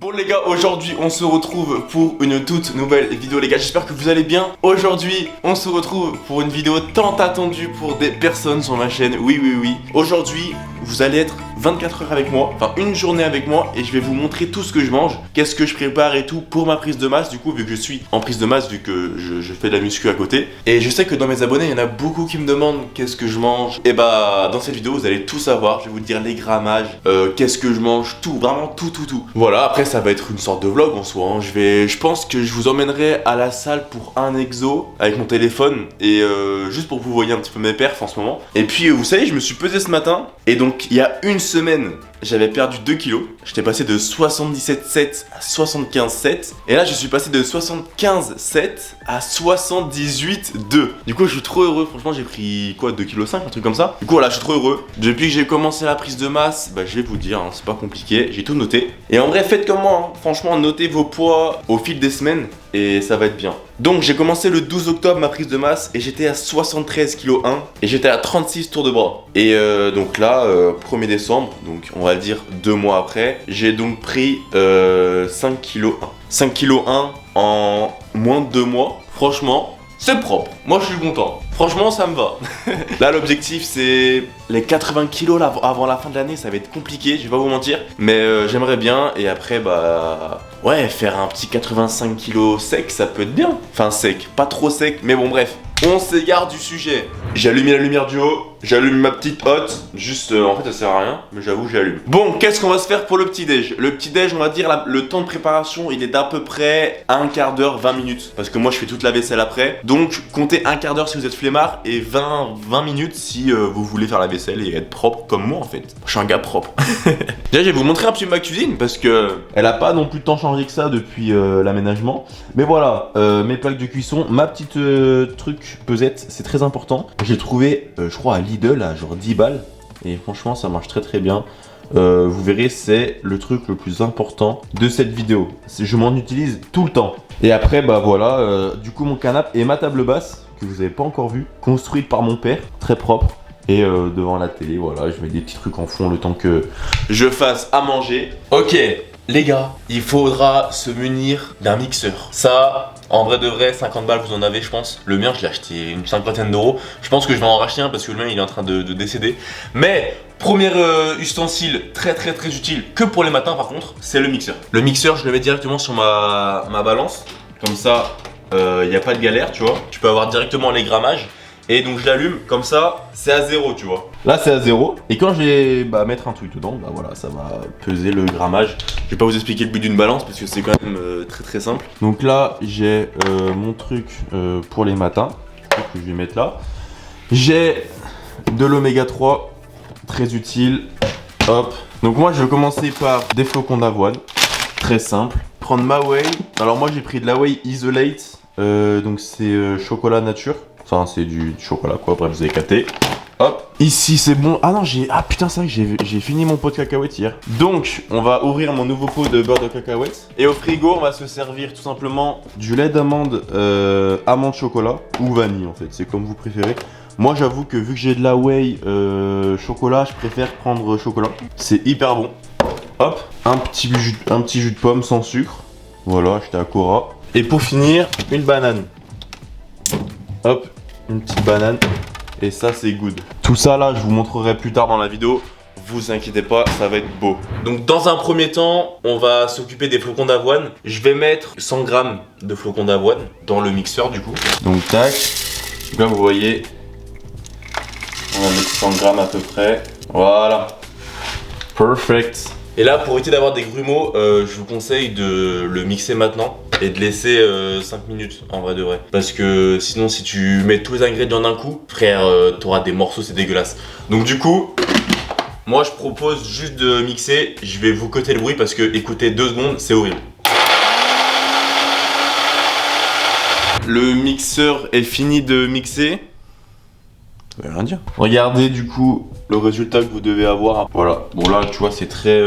Bon les gars, aujourd'hui on se retrouve pour une toute nouvelle vidéo les gars, j'espère que vous allez bien. Aujourd'hui on se retrouve pour une vidéo tant attendue pour des personnes sur ma chaîne, oui. Aujourd'hui vous allez être 24 heures avec moi, enfin une journée avec moi, et je vais vous montrer tout ce que je mange, qu'est-ce que je prépare et tout pour ma prise de masse. Du coup vu que je suis en prise de masse, vu que je fais de la muscu à côté, et je sais que dans mes abonnés il y en a beaucoup qui me demandent qu'est-ce que je mange. Et bah dans cette vidéo vous allez tout savoir, je vais vous dire les grammages, qu'est-ce que je mange, tout, vraiment tout. Voilà, après ça va être une sorte de vlog en soi, hein. Je pense que je vous emmènerai à la salle pour un exo avec mon téléphone, et juste pour que vous voyez un petit peu mes perfs en ce moment. Et puis vous savez, je me suis pesé ce matin, et donc il y a une semaine j'avais perdu 2 kilos. J'étais passé de 77,7 à 75,7. Et là je suis passé de 75,7 à 78,2. Du coup je suis trop heureux, franchement j'ai pris quoi, 2,5 kg, un truc comme ça. Du coup voilà, je suis trop heureux. Depuis que j'ai commencé la prise de masse, bah je vais vous dire, hein, c'est pas compliqué, j'ai tout noté. Et en vrai faites comme moi, hein. Franchement notez vos poids au fil des semaines et ça va être bien. Donc j'ai commencé le 12 octobre ma prise de masse et j'étais à 73,1 kg et j'étais à 36 tours de bras. Et donc là, 1er décembre, donc on va le dire 2 mois après, j'ai donc pris 5,1 kg. 5,1 kg en moins de 2 mois. Franchement, c'est propre. Moi je suis content. Franchement ça me va. Là l'objectif c'est les 80 kg là, avant la fin de l'année. Ça va être compliqué, je vais pas vous mentir. Mais j'aimerais bien. Et après bah ouais, faire un petit 85 kg sec, ça peut être bien. Enfin sec, pas trop sec. Mais bon bref, on s'égare du sujet. J'ai allumé la lumière du haut. J'allume ma petite hotte, juste en fait ça sert à rien, mais j'avoue j'allume. Bon, qu'est-ce qu'on va se faire pour le petit déj? Le petit déj, on va dire le temps de préparation il est d'à peu près un quart d'heure, 20 minutes. Parce que moi je fais toute la vaisselle après. Donc comptez un quart d'heure si vous êtes flemmard et 20 minutes si vous voulez faire la vaisselle et être propre comme moi en fait. Je suis un gars propre. Déjà je vais vous montrer un petit peu ma cuisine parce que elle a pas non plus tant changé que ça depuis l'aménagement. Mais voilà, mes plaques de cuisson, ma petite truc pesette, c'est très important. J'ai trouvé, je crois à Lidl à genre 10 balles et franchement ça marche très bien. Vous verrez, c'est le truc le plus important de cette vidéo. Je m'en utilise tout le temps. Et après bah voilà, du coup mon canapé et ma table basse que vous avez pas encore vu, construite par mon père, très propre. Et devant la télé, voilà, je mets des petits trucs en fond le temps que je fasse à manger. Ok les gars, il faudra se munir d'un mixeur. Ça, en vrai de vrai, 50 balles vous en avez je pense. Le mien je l'ai acheté une cinquantaine d'euros. Je pense que je vais en racheter un parce que le mien il est en train de décéder. Mais premier ustensile très utile que pour les matins par contre, c'est le mixeur. Le mixeur je le mets directement sur ma balance. Comme ça, il n'y a pas de galère tu vois. Tu peux avoir directement les grammages. Et donc je l'allume, comme ça, c'est à 0 tu vois. Là c'est à 0. Et quand je vais mettre un truc dedans, bah voilà, ça va peser le grammage. Je vais pas vous expliquer le but d'une balance parce que c'est quand même très simple. Donc là j'ai mon truc pour les matins que je vais mettre là. J'ai de l'oméga 3, très utile. Hop. Donc moi je vais commencer par des flocons d'avoine, très simple. Prendre ma whey. Alors moi j'ai pris de la whey isolate, donc c'est chocolat nature. Enfin c'est du chocolat quoi, bref vous avez capté. Hop, ici c'est bon. Ah non ah putain c'est vrai que j'ai fini mon pot de cacahuètes hier. Donc on va ouvrir mon nouveau pot de beurre de cacahuètes. Et au frigo on va se servir tout simplement du lait d'amande, amande chocolat ou vanille en fait, c'est comme vous préférez. Moi j'avoue que vu que j'ai de la whey chocolat, je préfère prendre chocolat. C'est hyper bon. Hop, un petit jus de pomme sans sucre. Voilà, acheté à Cora. Et pour finir, une banane. Hop, une petite banane. Et ça c'est good. Tout ça là je vous montrerai plus tard dans la vidéo. Vous inquiétez pas, ça va être beau. Donc dans un premier temps, on va s'occuper des flocons d'avoine. Je vais mettre 100 g de flocons d'avoine dans le mixeur du coup. Donc tac. Comme vous voyez, on va mettre 100 g à peu près. Voilà. Perfect. Et là pour éviter d'avoir des grumeaux, je vous conseille de le mixer maintenant. Et de laisser 5 minutes en vrai de vrai. Parce que sinon si tu mets tous les ingrédients d'un coup, frère, t'auras des morceaux, c'est dégueulasse. Donc du coup, moi je propose juste de mixer. Je vais vous coter le bruit parce que écoutez 2 secondes, c'est horrible. Le mixeur est fini de mixer. Ça veut rien dire. Regardez du coup le résultat que vous devez avoir. Voilà, bon là tu vois c'est très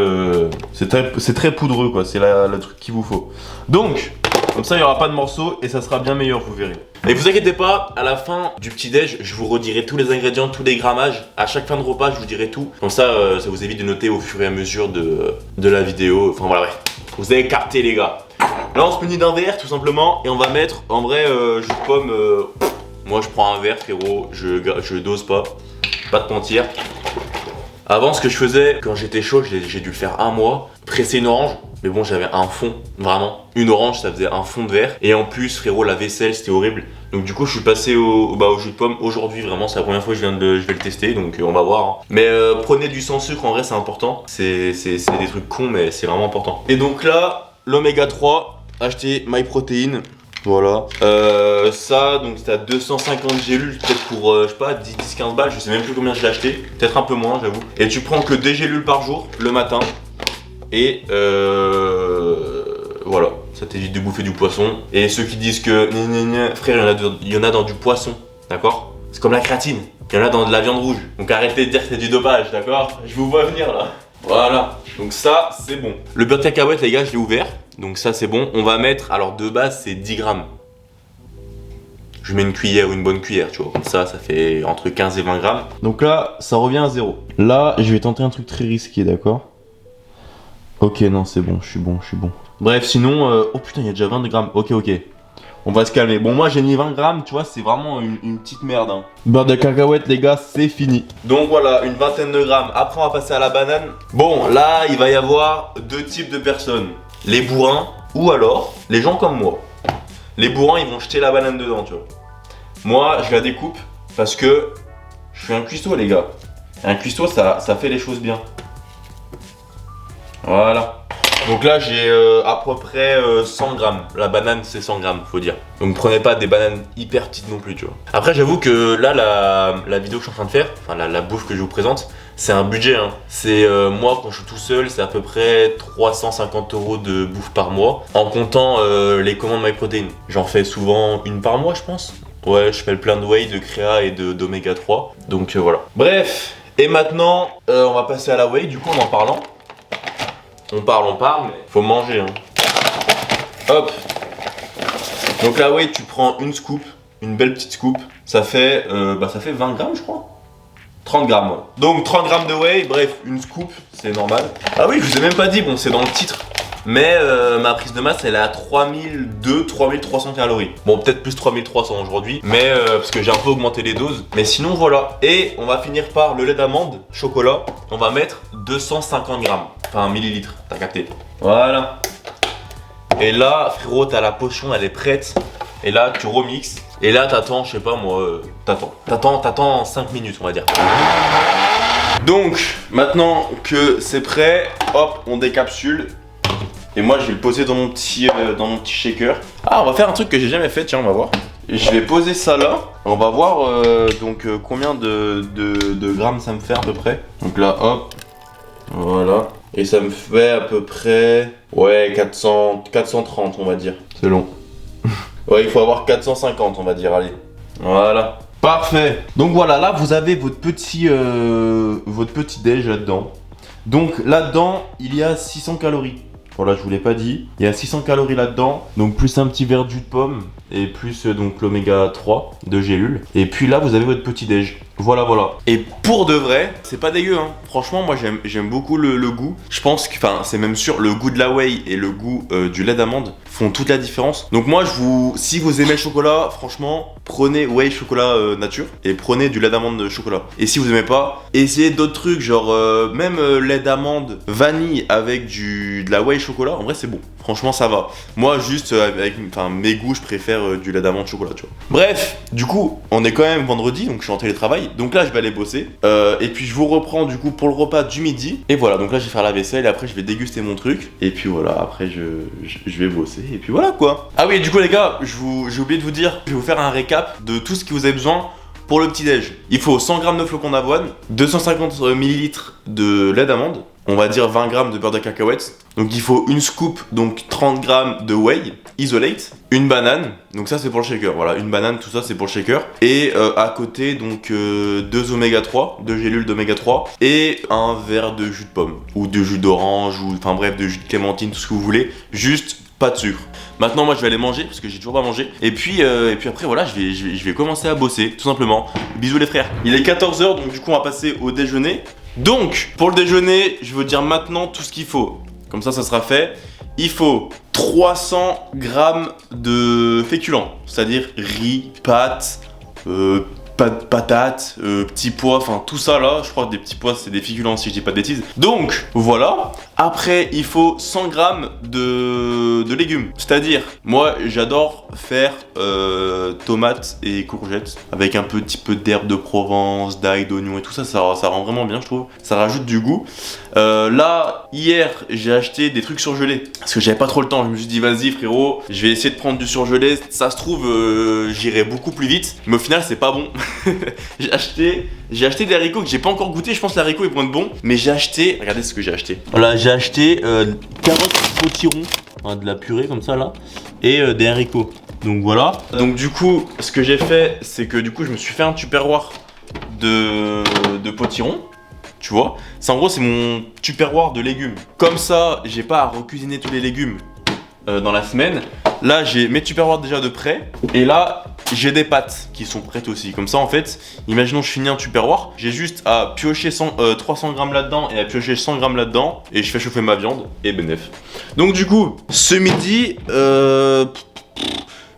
poudreux quoi, c'est le truc qu'il vous faut. Donc comme ça il n'y aura pas de morceaux et ça sera bien meilleur, vous verrez. Et vous inquiétez pas, à la fin du petit déj, je vous redirai tous les ingrédients, tous les grammages. À chaque fin de repas, je vous dirai tout. Comme ça, ça vous évite de noter au fur et à mesure de la vidéo. Enfin voilà, ouais. Vous avez capté les gars. Là on se munit d'un verre tout simplement et on va mettre en vrai jus de pomme. Moi je prends un verre frérot, je dose pas te mentir. Avant ce que je faisais quand j'étais chaud, j'ai dû le faire un mois, presser une orange. Mais bon j'avais un fond, vraiment. Une orange ça faisait un fond de verre. Et en plus frérot la vaisselle c'était horrible. Donc du coup je suis passé au jus de pomme aujourd'hui. Vraiment c'est la première fois que je vais le tester. Donc on va voir hein. Mais prenez du sans sucre en vrai c'est important. C'est des trucs cons mais c'est vraiment important. Et donc là l'oméga 3, acheter MyProtein. Voilà. Ça, donc c'était à 250 gélules, peut-être pour, je sais pas, 10-15 balles, je sais même plus combien je l'ai acheté. Peut-être un peu moins, j'avoue. Et tu prends que 2 gélules par jour, le matin. Et voilà, ça t'évite de bouffer du poisson. Et ceux qui disent que, frère, il y en a dans du poisson, d'accord? C'est comme la créatine, il y en a dans de la viande rouge. Donc arrêtez de dire que c'est du dopage, d'accord? Je vous vois venir là. Voilà, donc ça c'est bon. Le beurre de cacahuète les gars je l'ai ouvert. Donc ça c'est bon. On va mettre, alors de base c'est 10 grammes. Je mets une cuillère ou une bonne cuillère tu vois. Comme ça fait entre 15 et 20 grammes. Donc là ça revient à 0. Là je vais tenter un truc très risqué d'accord. Ok non c'est bon, je suis bon. Bref sinon, oh putain il y a déjà 20 grammes. Ok. On va se calmer. Bon moi j'ai mis 20 grammes, tu vois, c'est vraiment une petite merde hein. Beurre de cacahuète les gars, c'est fini. Donc voilà, une vingtaine de grammes. Après on va passer à la banane. Bon là il va y avoir deux types de personnes. Les bourrins ou alors les gens comme moi. Les bourrins ils vont jeter la banane dedans tu vois. Moi je la découpe parce que je suis un cuistot les gars. Un cuistot ça fait les choses bien. Voilà. Donc là j'ai à peu près 100 grammes. La banane c'est 100 grammes faut dire. Donc prenez pas des bananes hyper petites non plus tu vois. Après j'avoue que là la vidéo que je suis en train de faire, enfin la bouffe que je vous présente, c'est un budget hein. C'est moi quand je suis tout seul c'est à peu près 350 € de bouffe par mois. En comptant les commandes MyProtein. J'en fais souvent une par mois je pense. Ouais je fais le plein de whey, de créa et d'oméga 3. Donc voilà. Bref, et maintenant on va passer à la whey du coup en parlant. On parle, mais faut manger hein. Hop. Donc là ouais tu prends une scoop, une belle petite scoop. Ça fait 20 grammes je crois. 30 grammes ouais. Donc 30 grammes de whey, bref une scoop, c'est normal. Ah oui je vous ai même pas dit, bon c'est dans le titre. Mais ma prise de masse elle est à 3200-3300 calories. Bon peut-être plus 3300 aujourd'hui. Mais parce que j'ai un peu augmenté les doses. Mais sinon voilà. Et on va finir par le lait d'amande, chocolat. On va mettre 250 grammes. Enfin millilitres, t'as capté. Voilà. Et là frérot t'as la potion, elle est prête. Et là tu remixes. Et là t'attends, je sais pas moi, t'attends 5 minutes on va dire. Donc maintenant que c'est prêt, hop on décapsule. Et moi je vais le poser dans mon petit shaker. Ah on va faire un truc que j'ai jamais fait, tiens on va voir. Et je vais poser ça là. On va voir combien de grammes ça me fait à peu près. Donc là hop. Voilà. Et ça me fait à peu près 430 on va dire. C'est long. Ouais il faut avoir 450 on va dire, allez. Voilà. Parfait. Donc voilà, là vous avez votre petit déj là-dedans. Donc là-dedans il y a 600 calories. Voilà, je vous l'ai pas dit. Il y a 600 calories là-dedans. Donc plus un petit verre de jus de pomme. Et plus donc l'oméga 3 de gélules. Et puis là, vous avez votre petit déj. Voilà. Et pour de vrai, c'est pas dégueu hein. Franchement, moi j'aime beaucoup le goût. Je pense que, enfin c'est même sûr, le goût de la whey et le goût du lait d'amande font toute la différence. Donc moi si vous aimez le chocolat, franchement, prenez whey chocolat nature. Et prenez du lait d'amande de chocolat. Et si vous aimez pas, essayez d'autres trucs. Genre même lait d'amande vanille avec de la whey chocolat. En vrai c'est bon. Franchement ça va. Moi juste avec mes goûts, je préfère du lait d'amande chocolat tu vois. Bref, du coup on est quand même vendredi. Donc je suis en télétravail. Donc là je vais aller bosser et puis je vous reprends du coup pour le repas du midi. Et voilà, donc là je vais faire la vaisselle et après je vais déguster mon truc. Et puis voilà, après je vais bosser et puis voilà quoi. Ah oui, et du coup les gars, j'ai oublié de vous dire, je vais vous faire un récap de tout ce que vous avez besoin pour le petit déj. Il faut 100 g de flocons d'avoine, 250 ml de lait d'amande, on va dire 20 g de beurre de cacahuète. Donc il faut une scoop, donc 30 g de whey isolate, une banane, donc ça c'est pour le shaker, voilà, une banane, tout ça c'est pour le shaker. Et à côté donc 2 oméga 3, 2 gélules d'oméga 3 et un verre de jus de pomme ou de jus d'orange ou enfin bref de jus de clémentine, tout ce que vous voulez, juste pas de sucre. Maintenant moi je vais aller manger parce que j'ai toujours pas mangé. Et puis après voilà, je vais commencer à bosser tout simplement. Bisous les frères. Il est 14 h donc du coup on va passer au déjeuner. Donc pour le déjeuner, je vais vous dire maintenant tout ce qu'il faut. Comme ça sera fait. il faut 300 grammes de féculents, c'est-à-dire riz, pâtes, patates, petits pois, enfin tout ça là, je crois que des petits pois c'est des féculents si je dis pas de bêtises. Donc voilà, après il faut 100 grammes de légumes, c'est-à-dire moi j'adore faire tomates et courgettes avec un petit peu d'herbe de Provence, d'ail, d'oignon et tout ça, ça rend vraiment bien je trouve, ça rajoute du goût. Là hier j'ai acheté des trucs surgelés parce que j'avais pas trop le temps, je me suis dit vas-y frérot, je vais essayer de prendre du surgelé, ça se trouve j'irai beaucoup plus vite, mais au final c'est pas bon. j'ai acheté des haricots que j'ai pas encore goûté, je pense que les haricots ils vont être bons, mais j'ai acheté, regardez ce que j'ai acheté. Voilà, j'ai acheté carottes potiron, enfin, de la purée comme ça là, et des haricots. Donc voilà. Donc du coup, ce que j'ai fait, c'est que du coup je me suis fait un tupperware de potiron. Tu vois, c'est en gros c'est mon tupperware de légumes. Comme ça, j'ai pas à recuisiner tous les légumes dans la semaine. Là, j'ai mes tupperwares déjà de près. Et là, j'ai des pâtes qui sont prêtes aussi. Comme ça, en fait, imaginons je finis un tupperware. J'ai juste à piocher 300 grammes là-dedans et à piocher 100 grammes là-dedans. Et je fais chauffer ma viande et bénef. Donc du coup, ce midi, je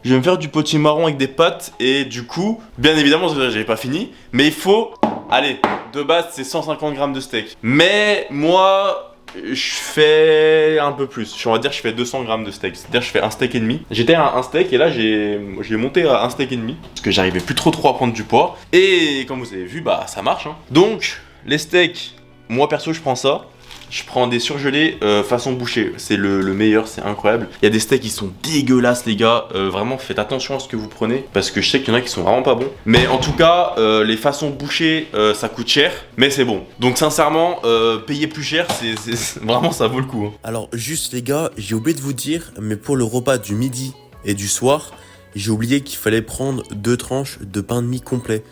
vais me faire du potimarron avec des pâtes. Et du coup, bien évidemment, j'avais pas fini. Mais il faut... Allez, de base c'est 150 grammes de steak. Mais moi, je fais un peu plus. On va dire que je fais 200 grammes de steak. C'est-à-dire que je fais un steak et demi. J'étais à un steak et là j'ai monté à un steak et demi. Parce que j'arrivais plus trop à prendre du poids. Et comme vous avez vu, bah ça marche. Hein. Donc, les steaks, moi perso je prends ça. Je prends des surgelés façon boucher, c'est le meilleur, c'est incroyable. Il y a des steaks qui sont dégueulasses les gars, vraiment faites attention à ce que vous prenez parce que je sais qu'il y en a qui sont vraiment pas bons. Mais en tout cas, les façons boucher, ça coûte cher, mais c'est bon. Donc sincèrement, payer plus cher, c'est vraiment ça vaut le coup. Hein. Alors juste les gars, j'ai oublié de vous dire, mais pour le repas du midi et du soir, j'ai oublié qu'il fallait prendre 2 tranches de pain de mie complet.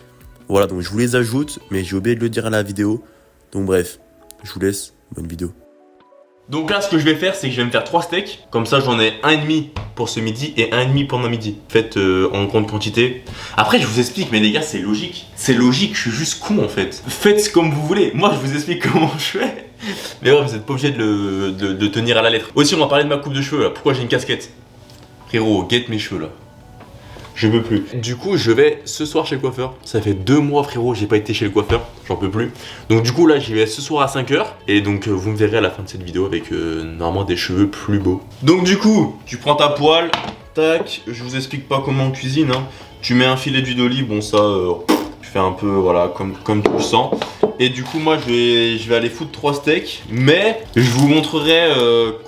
Voilà, donc je vous les ajoute, mais j'ai oublié de le dire à la vidéo. Donc bref, je vous laisse. Bonne vidéo. Donc là ce que je vais faire c'est que je vais me faire 3 steaks. Comme ça j'en ai 1,5 pour ce midi et 1,5 pendant midi. Faites en grande quantité. Après je vous explique mais les gars c'est logique. C'est logique, je suis juste con en fait. Faites comme vous voulez. Moi je vous explique comment je fais. Mais ouais vous n'êtes pas obligé de tenir à la lettre. Aussi on va parler de ma coupe de cheveux là. Pourquoi j'ai une casquette? Frérot, guette mes cheveux là. Je peux plus. Du coup, je vais ce soir chez le coiffeur. Ça fait 2 mois, frérot, j'ai pas été chez le coiffeur. J'en peux plus. Donc, du coup, là, j'y vais ce soir à 5h. Et donc, vous me verrez à la fin de cette vidéo avec normalement des cheveux plus beaux. Donc, du coup, tu prends ta poêle. Tac. Je vous explique pas comment on cuisine. Hein. Tu mets un filet d'huile d'olive. Bon, ça, tu fais un peu, voilà, comme tu le sens. Et du coup, moi, je vais aller foutre 3 steaks. Mais je vous montrerai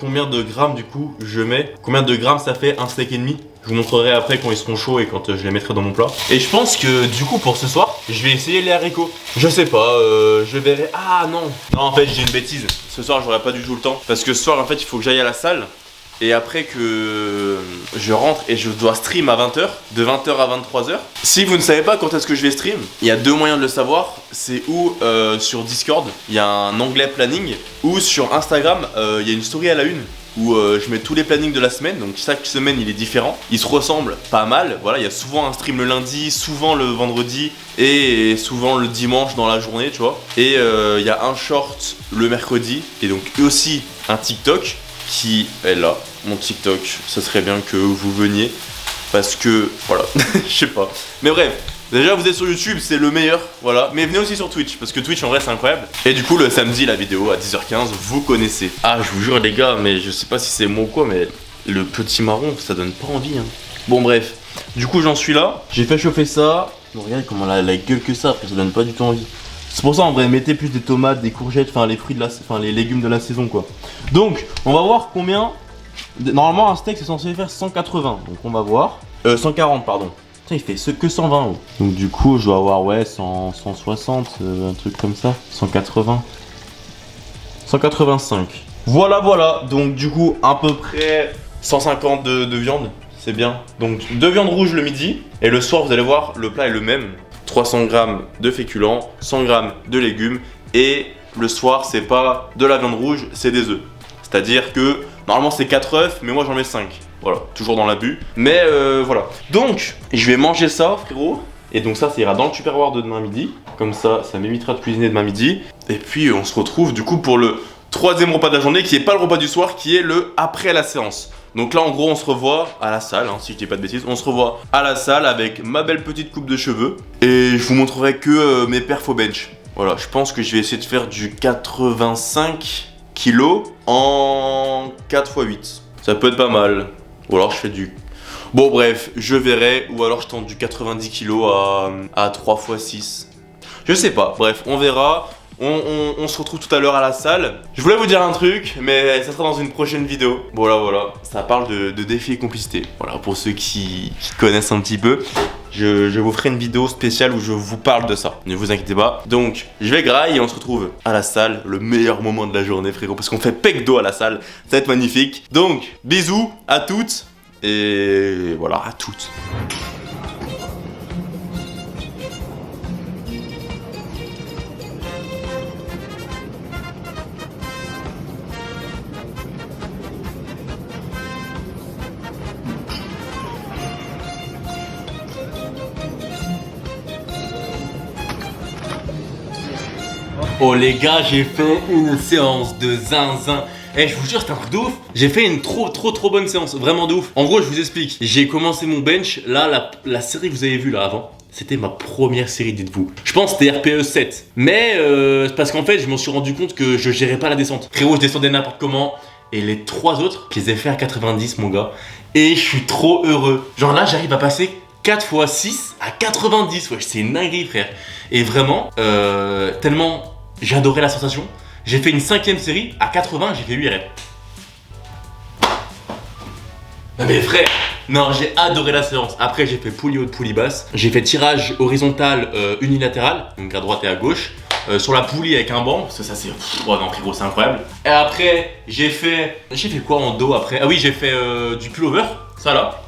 combien de grammes, du coup, je mets. Combien de grammes ça fait un steak et demi. Je vous montrerai après quand ils seront chauds et quand je les mettrai dans mon plat. Et je pense que du coup pour ce soir, je vais essayer les haricots. Je sais pas, je verrai. Ah non. Non en fait j'ai une bêtise. Ce soir j'aurai pas du tout le temps. Parce que ce soir en fait il faut que j'aille à la salle. Et après que je rentre et je dois stream à 20h, de 20h à 23h. Si vous ne savez pas quand est-ce que je vais stream, il y a 2 moyens de le savoir. C'est ou sur Discord, il y a un onglet planning. Ou sur Instagram, il y a une story à la une. Où je mets tous les plannings de la semaine, donc chaque semaine il est différent. Il se ressemble pas mal, voilà, il y a souvent un stream le lundi, souvent le vendredi et souvent le dimanche dans la journée, tu vois. Et il y a un short le mercredi et donc aussi un TikTok qui est là, mon TikTok. Ce serait bien que vous veniez parce que, voilà, je sais pas. Mais bref. Déjà vous êtes sur YouTube, c'est le meilleur, voilà. Mais venez aussi sur Twitch, parce que Twitch en vrai c'est incroyable. Et du coup le samedi la vidéo à 10h15, vous connaissez. Ah je vous jure les gars, mais je sais pas si c'est moi ou quoi, mais le petit marron ça donne pas envie hein. Bon bref, du coup j'en suis là, j'ai fait chauffer ça. Bon, regardez comment la gueule que ça, après ça donne pas du tout envie. C'est pour ça en vrai mettez plus des tomates, des courgettes, enfin les fruits de la, enfin les légumes de la saison quoi. Donc on va voir combien. Normalement un steak c'est censé faire 180, donc on va voir. 140 pardon. Il fait que 120 euros. Donc du coup je dois avoir ouais 160, un truc comme ça. 180. 185. Voilà. Donc du coup à peu près 150 de viande. C'est bien. Donc 2 viandes rouges le midi. Et le soir vous allez voir le plat est le même. 300 grammes de féculents, 100 grammes de légumes. Et le soir c'est pas de la viande rouge, c'est des œufs. C'est-à-dire que normalement c'est 4 œufs mais moi j'en mets 5. Voilà, toujours dans l'abus. Mais voilà. Donc, je vais manger ça, frérot. Et donc ça ira dans le tupperware de demain midi. Comme ça m'évitera de cuisiner demain midi. Et puis on se retrouve du coup pour le troisième repas de la journée qui est pas le repas du soir, qui est le après la séance. Donc là en gros on se revoit à la salle, si je dis pas de bêtises, on se revoit à la salle avec ma belle petite coupe de cheveux et je vous montrerai que mes perfs au bench. Voilà, je pense que je vais essayer de faire du 85 kg en 4 x 8. Ça peut être pas mal. Ou alors je fais du... Bon bref, je verrai, ou alors je tente du 90 kg à 3 x 6. Je sais pas, bref, on verra. On se retrouve tout à l'heure à la salle. Je voulais vous dire un truc, mais ça sera dans une prochaine vidéo. Voilà, ça parle de défis et complicité. Voilà, pour ceux qui connaissent un petit peu, je vous ferai une vidéo spéciale où je vous parle de ça. Ne vous inquiétez pas. Donc, je vais grailler et on se retrouve à la salle. Le meilleur moment de la journée, frérot, parce qu'on fait pec d'eau à la salle. Ça va être magnifique. Donc, bisous à toutes. Et voilà, à toutes. Oh les gars, j'ai fait une séance de zinzin. Je vous jure, c'est un truc de ouf. J'ai fait une trop bonne séance, vraiment de ouf. En gros, je vous explique. J'ai commencé mon bench. Là, la série que vous avez vue là avant, c'était ma première série, dites-vous. Je pense que c'était RPE 7. Mais parce qu'en fait, je me suis rendu compte que je gérais pas la descente. Frérot, je descendais n'importe comment. Et les 3 autres, je les ai fait à 90, mon gars. Et je suis trop heureux. Genre là, j'arrive à passer 4 x 6 à 90. Ouais, c'est une dinguerie, frère. Et vraiment, tellement... j'ai adoré la sensation. J'ai fait une 5ème série, à 80, j'ai fait 8 reps. Non mais frère, non, j'ai adoré la séance. Après, j'ai fait poulie haute, poulie basse. J'ai fait tirage horizontal unilatéral, donc à droite et à gauche. Sur la poulie avec un banc, parce que ça c'est... Oh non frérot, c'est incroyable. Et après, j'ai fait quoi en dos après? Ah oui, j'ai fait du pullover, ça là.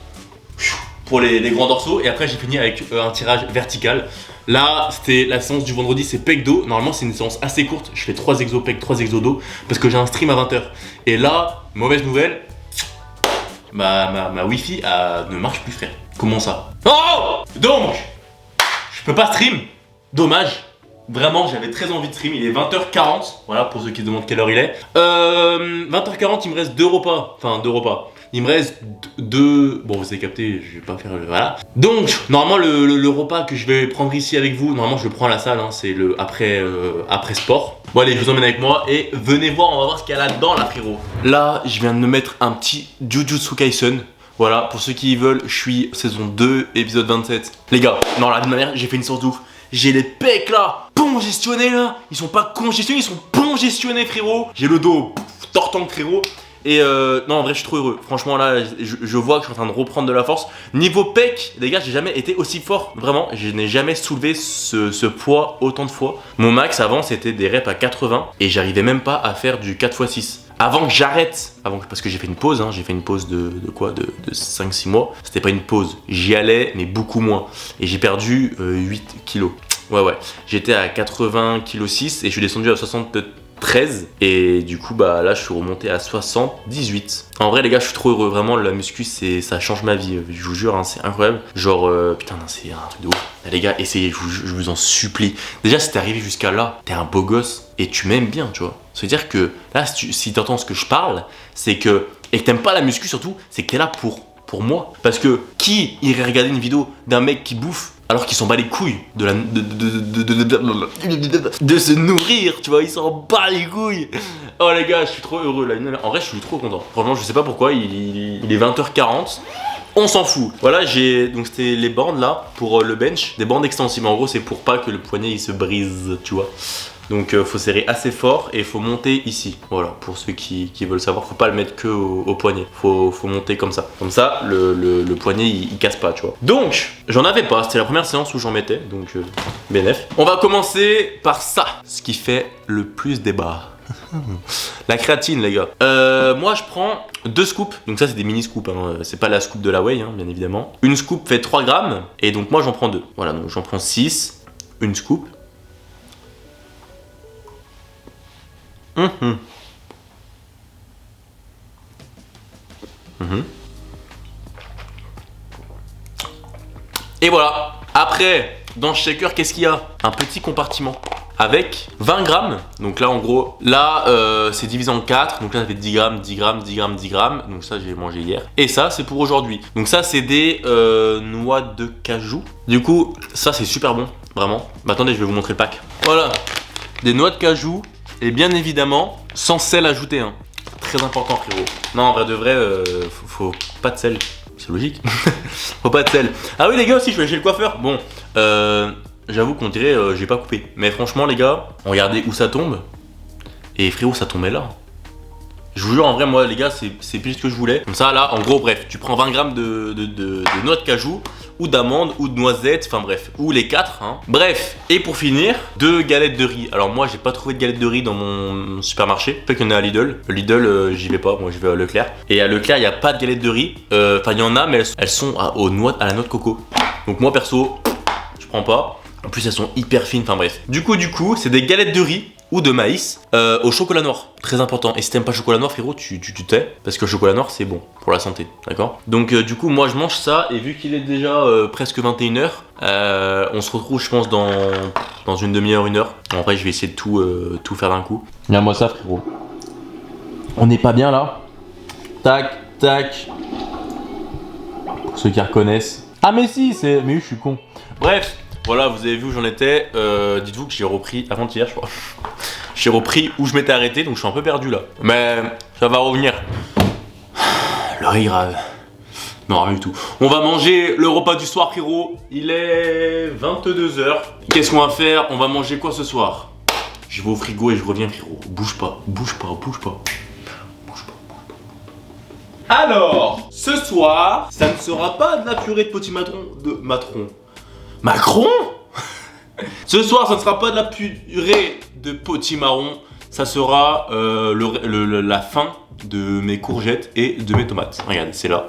Pour les grands dorsaux. Et après, j'ai fini avec un tirage vertical. Là, c'était la séance du vendredi, c'est pec dos. Normalement, c'est une séance assez courte. Je fais 3 exos pec, 3 exos dos. Parce que j'ai un stream à 20h. Et là, mauvaise nouvelle, ma wifi ne marche plus, frère. Comment ça? Oh! Donc, je peux pas stream. Dommage. Vraiment, j'avais très envie de stream. Il est 20h40. Voilà, pour ceux qui se demandent quelle heure il est. 20h40, il me reste 2 repas. Enfin, 2 repas. Il me reste 2... Bon, vous avez capté, je vais pas faire le... Voilà. Donc, normalement, le repas que je vais prendre ici avec vous, normalement, je le prends à la salle, hein, c'est le après sport. Bon, allez, je vous emmène avec moi et venez voir, on va voir ce qu'il y a là-dedans, là, frérot. Là, je viens de me mettre un petit Jujutsu Kaisen. Voilà, pour ceux qui veulent, je suis saison 2, épisode 27. Les gars, non, là, de manière, j'ai fait une sorte d'ouf. J'ai les pecs, là, congestionnés, là. Ils sont pas congestionnés, ils sont congestionnés, frérot. J'ai le dos tortangle, frérot. Et non, en vrai, je suis trop heureux. Franchement, là, je vois que je suis en train de reprendre de la force. Niveau pec, les gars, j'ai jamais été aussi fort. Vraiment, je n'ai jamais soulevé ce poids autant de fois. Mon max avant, c'était des reps à 80 et j'arrivais même pas à faire du 4 x 6. Avant que j'arrête, parce que j'ai fait une pause, hein, j'ai fait une pause de 5-6 mois. C'était pas une pause, j'y allais, mais beaucoup moins. Et j'ai perdu 8 kilos. Ouais, j'étais à 80 kg 6 et je suis descendu à 73 et du coup bah là je suis remonté à 78. En vrai les gars, je suis trop heureux, vraiment la muscu ça change ma vie, je vous jure, hein, c'est incroyable. Genre putain non, c'est un truc de ouf. Là, les gars, essayez, je vous en supplie. Déjà si t'es arrivé jusqu'à là, t'es un beau gosse et tu m'aimes bien, tu vois. Ça veut dire que là si t'entends ce que je parle, c'est que, et que t'aimes pas la muscu surtout, c'est que t'es là pour moi. Parce que qui irait regarder une vidéo d'un mec qui bouffe alors qu'il s'en bat les couilles de se nourrir, tu vois, il s'en bat les couilles. Oh les gars, je suis trop heureux là. En vrai, je suis trop content. Franchement, je sais pas pourquoi, il est 20h40. On s'en fout. Voilà, donc c'était les bandes là pour le bench, des bandes extensibles. En gros, c'est pour pas que le poignet il se brise, tu vois. Donc faut serrer assez fort et faut monter ici. Voilà, pour ceux qui veulent savoir, faut pas le mettre que au poignet. Faut monter comme ça. Comme ça, le poignet il casse pas, tu vois. Donc, j'en avais pas. C'était la première séance où j'en mettais. Donc, bénef. On va commencer par ça. Ce qui fait le plus débat. La créatine, les gars. Moi, je prends 2 scoops. Donc ça, c'est des mini scoops. Hein. C'est pas la scoop de la whey, hein, bien évidemment. Une scoop fait 3 grammes. Et donc moi, j'en prends 2. Voilà, donc j'en prends 6. Une scoop. Et voilà. Après, dans le shaker, qu'est-ce qu'il y a? Un petit compartiment avec 20 grammes. Donc là en gros, là c'est divisé en 4. Donc là ça fait 10 grammes, 10 grammes, 10 grammes, 10 grammes. Donc ça j'ai mangé hier. Et ça c'est pour aujourd'hui. Donc ça c'est des noix de cajou. Du coup ça c'est super bon, vraiment. Bah attendez, je vais vous montrer le pack. Voilà, des noix de cajou. Et bien évidemment, sans sel ajouté, hein. Très important frérot. Non en vrai de vrai, faut pas de sel. C'est logique. Faut pas de sel. Ah oui les gars aussi, je suis allé chez le coiffeur. Bon, j'avoue qu'on dirait j'ai pas coupé. Mais franchement les gars, regardez où ça tombe. Et frérot ça tombait là. Je vous jure en vrai moi les gars c'est plus ce que je voulais. Comme ça là en gros bref, tu prends 20 grammes de noix de cajou ou d'amandes ou de noisettes, enfin bref, ou les 4 hein. Bref, et pour finir, 2 galettes de riz. Alors moi j'ai pas trouvé de galettes de riz dans mon supermarché. Peut-être qu'il y en a à Lidl. Lidl j'y vais pas, moi je vais à Leclerc. Et à Leclerc il n'y a pas de galettes de riz. Enfin il y en a mais elles sont à la noix de coco. Donc moi perso, je prends pas. En plus elles sont hyper fines, enfin bref. Du coup c'est des galettes de riz ou de maïs au chocolat noir, très important. Et si t'aimes pas le chocolat noir frérot, tu tais, parce que le chocolat noir c'est bon pour la santé, d'accord. Donc du coup moi je mange ça, et vu qu'il est déjà presque 21h, on se retrouve je pense dans une demi-heure, 1 heure. En vrai je vais essayer de tout faire d'un coup. Regarde-moi ça frérot. On n'est pas bien là. Tac, tac. Pour ceux qui reconnaissent. Ah mais si, mais oui je suis con. Bref. Voilà, vous avez vu où j'en étais. Dites-vous que j'ai repris avant-hier, je crois. J'ai repris où je m'étais arrêté, donc je suis un peu perdu là. Mais ça va revenir. L'heure est grave. Non, rien du tout. On va manger le repas du soir, frérot. Il est 22h. Qu'est-ce qu'on va faire? On va manger quoi ce soir? Je vais au frigo et je reviens, frérot. Bouge pas, bouge pas, bouge pas. Bouge pas. Alors, ce soir, ça ne sera pas de la purée de petit Macron. Ce soir, ça ne sera pas de la purée de potimarron. Ça sera la fin de mes courgettes et de mes tomates. Regardez, c'est là.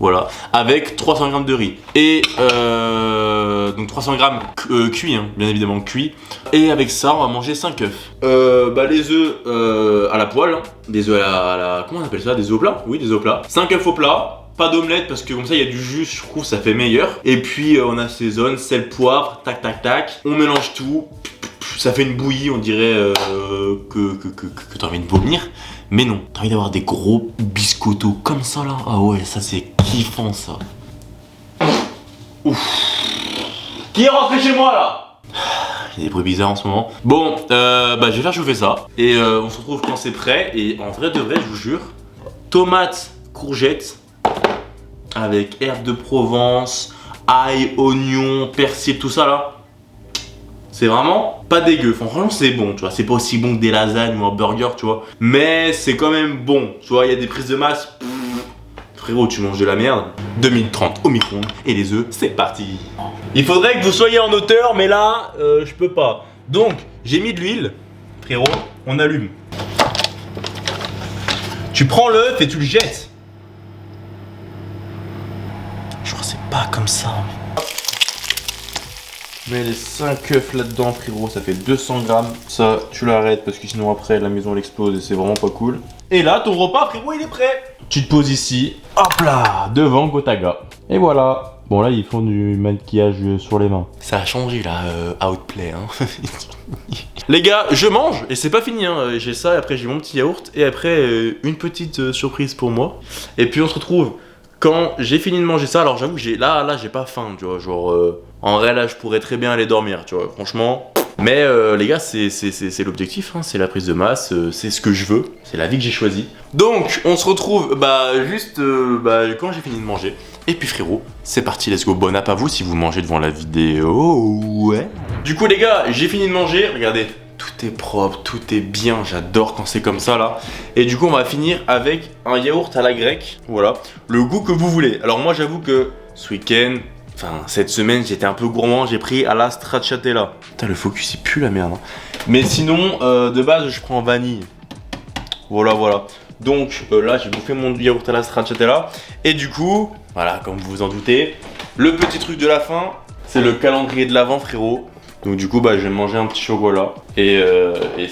Voilà. Avec 300 grammes de riz. Et donc 300 grammes cuits, hein, bien évidemment cuits. Et avec ça, on va manger 5 œufs. Les œufs à la poêle. Hein. Des œufs à la... Comment on appelle ça? Des œufs au plat? Oui, des œufs au plat. 5 œufs au plat. Pas d'omelette parce que comme ça il y a du jus, je trouve ça fait meilleur. Et puis on assaisonne, sel, poivre, tac tac tac. On mélange tout. Ça fait une bouillie, on dirait que t'as envie de vomir. Mais non, t'as envie d'avoir des gros biscottos comme ça là. Ah ouais, ça c'est kiffant ça. Ouf. Qui est rentré chez moi là? Il y a des bruits bizarres en ce moment. Bon, je vais faire chauffer ça. Et on se retrouve quand c'est prêt. Et en vrai de vrai, je vous jure, tomates, courgettes, avec herbes de Provence, ail, oignon, persil, tout ça là. C'est vraiment pas dégueu. Franchement, c'est bon, tu vois. C'est pas aussi bon que des lasagnes ou un burger, tu vois. Mais c'est quand même bon. Tu vois, il y a des prises de masse. Frérot, tu manges de la merde. 2030 au micro-ondes et les œufs, c'est parti. Il faudrait que vous soyez en hauteur, mais là, je peux pas. Donc, j'ai mis de l'huile. Frérot, on allume. Tu prends l'œuf et tu le jettes. Pas comme ça. Mets les 5 œufs là-dedans, frérot, ça fait 200 grammes. Ça, tu l'arrêtes parce que sinon après la maison elle explose et c'est vraiment pas cool. Et là, ton repas, frérot, il est prêt. Tu te poses ici, hop là, devant Gotaga. Et voilà. Bon là, ils font du maquillage sur les mains. Ça a changé là, Outplay. Hein. Les gars, je mange et c'est pas fini. Hein. J'ai ça, et après j'ai mon petit yaourt et après une petite surprise pour moi. Et puis on se retrouve. Quand j'ai fini de manger ça, alors j'avoue que là j'ai pas faim, tu vois, genre en vrai là je pourrais très bien aller dormir, tu vois, franchement. Mais les gars, c'est l'objectif, hein, c'est la prise de masse, c'est ce que je veux, c'est la vie que j'ai choisie. Donc on se retrouve juste quand j'ai fini de manger. Et puis frérot, c'est parti, let's go, bon app à vous si vous mangez devant la vidéo, ouais. Du coup les gars, j'ai fini de manger, regardez. Tout est propre, tout est bien, j'adore quand c'est comme ça là. Et du coup on va finir avec un yaourt à la grecque, voilà, le goût que vous voulez. Alors moi j'avoue que ce week-end, enfin cette semaine j'étais un peu gourmand, j'ai pris à la stracciatella. Putain le focus il pue la merde hein. Mais sinon de base je prends vanille. Voilà. Donc là j'ai bouffé mon yaourt à la stracciatella. Et du coup, voilà comme vous vous en doutez, le petit truc de la fin, c'est le calendrier de l'Avent frérot. Donc du coup je vais manger un petit chocolat et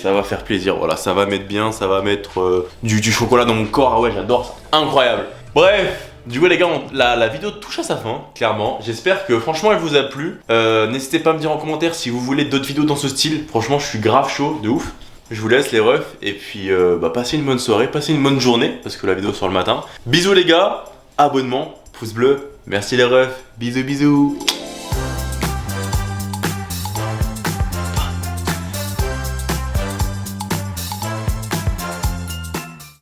ça va faire plaisir, voilà, ça va mettre bien, ça va mettre du chocolat dans mon corps, ah ouais j'adore ça, incroyable. Bref, Du coup les gars, la vidéo touche à sa fin, clairement. J'espère que franchement elle vous a plu. N'hésitez pas à me dire en commentaire si vous voulez d'autres vidéos dans ce style. Franchement je suis grave chaud, de ouf. Je vous laisse les refs et puis passez une bonne soirée, passez une bonne journée parce que la vidéo sort le matin. Bisous les gars, abonnement, pouce bleu, merci les refs, bisous bisous.